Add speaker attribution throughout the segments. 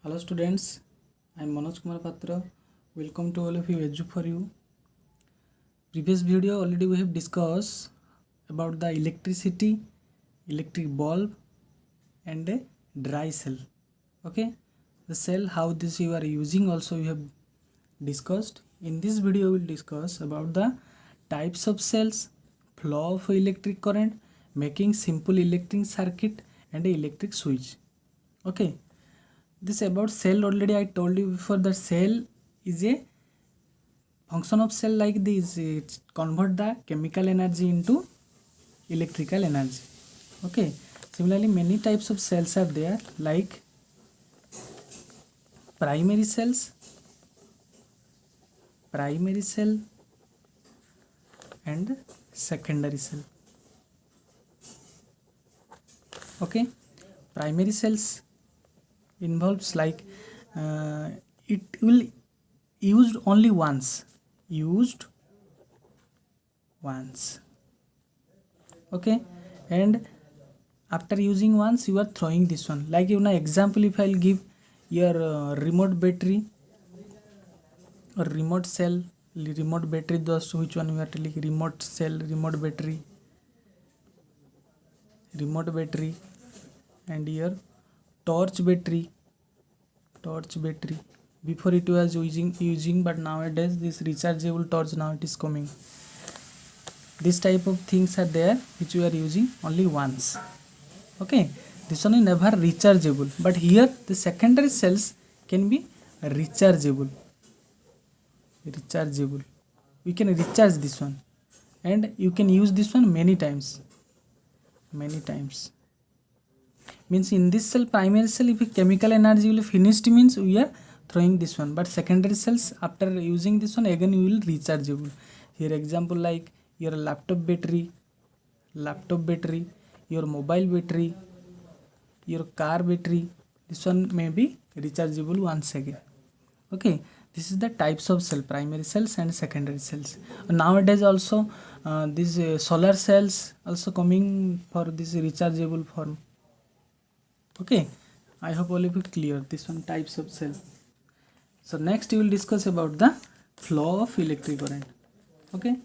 Speaker 1: Hello students, I am Manoj Kumar Patra. Welcome to all of you Edu for You. Previous video already we have discussed about the electricity, electric bulb and a dry cell. Okay, the cell how this you are using also you have discussed. In this video we will discuss about the types of cells, flow of electric current, making simple electric circuit and a electric switch. Okay, this about cell already I told you before that cell is a function of cell like this, it convert the chemical energy into electrical energy. Okay, similarly many types of cells are there like primary cell and secondary cell. Okay, primary cells involves like it will used only once, okay, and after using once you are throwing this one. Like you know example, if I'll give your remote battery or remote cell, remote battery, those which one you are telling, remote cell, remote battery, and your torch battery. Before it was using, but nowadays this rechargeable torch now it is coming. This type of things are there which we are using only once. Okay, this one is never rechargeable, but here the secondary cells can be rechargeable. We can recharge this one and you can use this one many times. Means in this cell, primary cell, if chemical energy will finished means we are throwing this one, but secondary cells after using this one again you will rechargeable. Here example like your laptop battery, your mobile battery, your car battery, this one may be rechargeable once again. Okay, this is the types of cell, primary cells and secondary cells. Nowadays also these solar cells also coming for this rechargeable form. Okay, I hope all of you clear this one types of cell. So next we will discuss about the flow of electric current. Okay,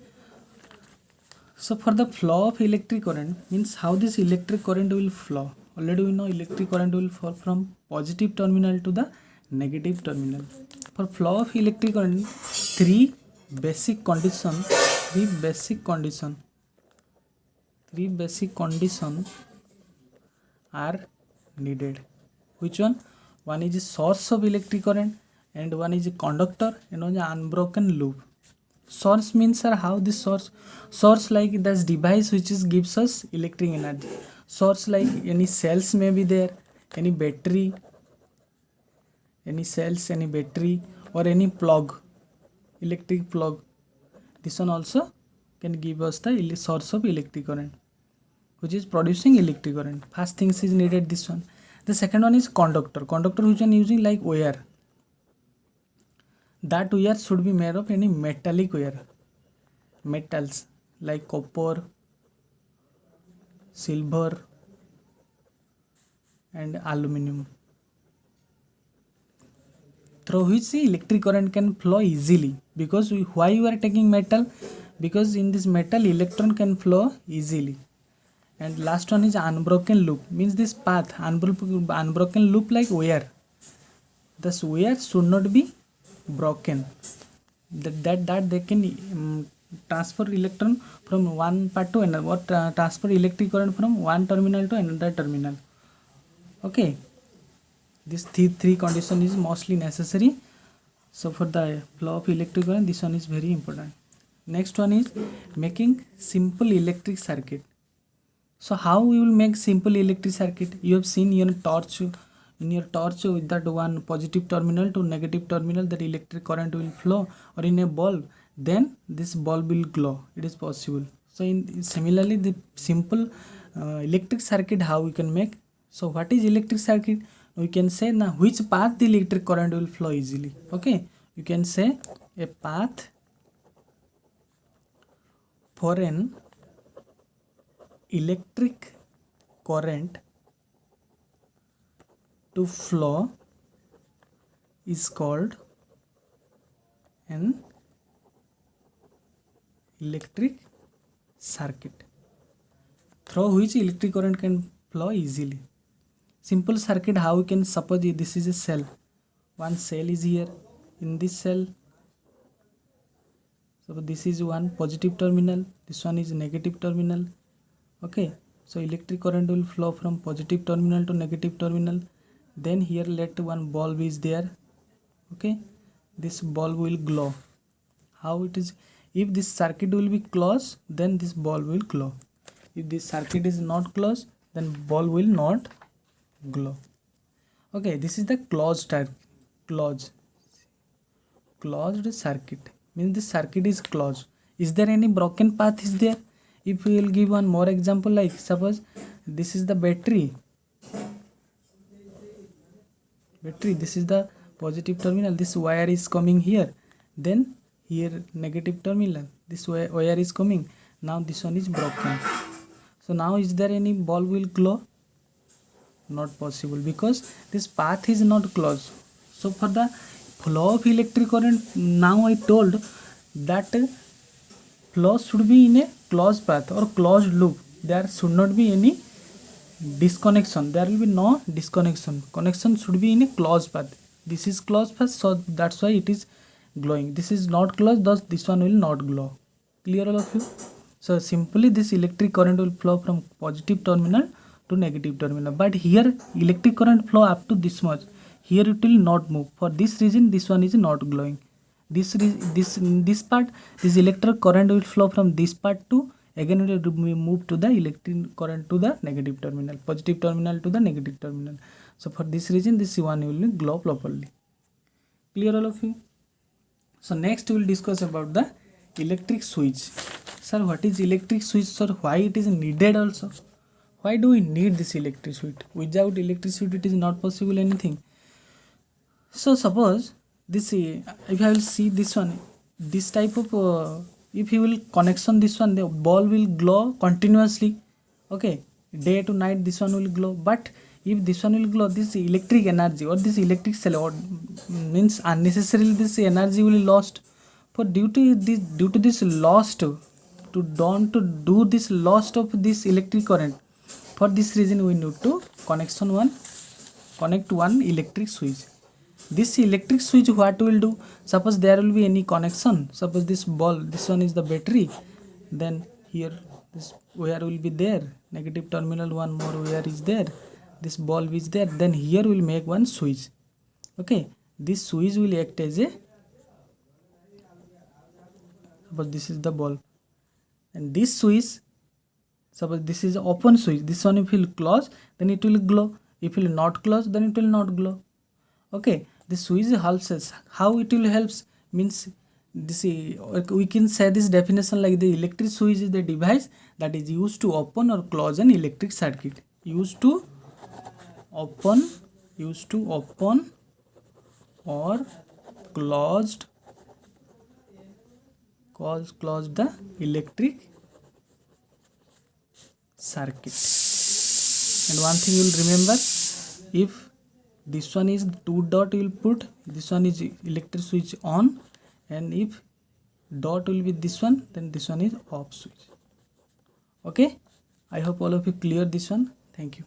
Speaker 1: so for the flow of electric current means how this electric current will flow. Already we know electric current will flow from positive terminal to the negative terminal. For flow of electric current, three basic conditions are needed. Which one? One is a source of electric current and one is a conductor and one is unbroken loop. Source means how this source like this device which is gives us electric energy. Source like any cells may be there, any battery, or any plug, electric plug. This one also can give us the source of electric current which is producing electric current. First things is needed this one. The second one is conductor which one using like wire. That wire should be made of any metallic wire, metals like copper, silver and aluminum, through which the electric current can flow easily. Because why you are taking metal? Because in this metal electron can flow easily. And last one is unbroken loop, means this path, unbroken loop like wire. This wire should not be broken. That they can transfer electron from one part to another, or transfer electric current from one terminal to another terminal. Okay, this three condition is mostly necessary. So for the flow of electric current, this one is very important. Next one is making simple electric circuit. So how we will make simple electric circuit? You have seen your torch. In your torch with that one positive terminal to negative terminal, that electric current will flow, or in a bulb then this bulb will glow. It is possible. So similarly the simple electric circuit how we can make. So what is electric circuit? We can say now which path the electric current will flow easily. Okay, you can say a path for an electric current to flow is called an electric circuit through which electric current can flow easily. Simple circuit, how we can suppose this is a cell. One cell is here. In this cell, so this is one positive terminal, this one is negative terminal. Okay, so electric current will flow from positive terminal to negative terminal. Then here let one bulb is there. Okay, this bulb will glow. How it is? If this circuit will be closed, then this bulb will glow. If this circuit is not closed, then bulb will not glow. Okay, this is the closed circuit, means the circuit is closed. Is there any broken path is there? If we will give one more example, like suppose this is the battery, this is the positive terminal, this wire is coming here, then here negative terminal, this wire is coming. Now this one is broken. So now is there any bulb will glow? Not possible, because this path is not closed. So for the flow of electric current, now I told that flow should be in a closed path or closed loop. There should not be any disconnection. There will be no disconnection. Connection should be in a closed path. This is closed path, so that's why it is glowing. This is not closed, thus this one will not glow. Clear all of you? So simply this electric current will flow from positive terminal to negative terminal, but here electric current flow up to this much. Here it will not move. For this reason, this one is not glowing. This part, this electric current will flow from this part to, again it will move to the electric current to the negative terminal, positive terminal to the negative terminal. So for this reason, this one will glow properly. Clear all of you? So next we will discuss about the electric switch. Sir, what is electric switch, sir? Why it is needed also? Why do we need this electric switch? Without electric switch, it is not possible anything. So suppose this, if I will see this one, this type of, if you will connection this one, the bulb will glow continuously. Okay, day to night this one will glow. But if this one will glow, this electric energy or this electric cell, or means unnecessarily this energy will be lost. For due to this lost, to do this loss of this electric current, for this reason we need to connect one electric switch. This electric switch, what will do? Suppose there will be any connection. Suppose this bulb, this one is the battery. Then here this wire will be there. Negative terminal, one more wire is there. This bulb is there. Then here will make one switch. Okay. This switch will act as a, suppose this is the bulb. And this switch, suppose this is open switch. This one if it will close, then it will glow. If it will not close, then it will not glow. Okay. This switch helps us. How it will helps? Means this, we can say this definition like the electric switch is the device that is used to open or close an electric circuit. Used to open or closed the electric circuit. And one thing you will remember, if this one is 2 dot, you will put this one is electric switch on, and if dot will be this one, then this one is off switch. Okay, I hope all of you clear this one. Thank you.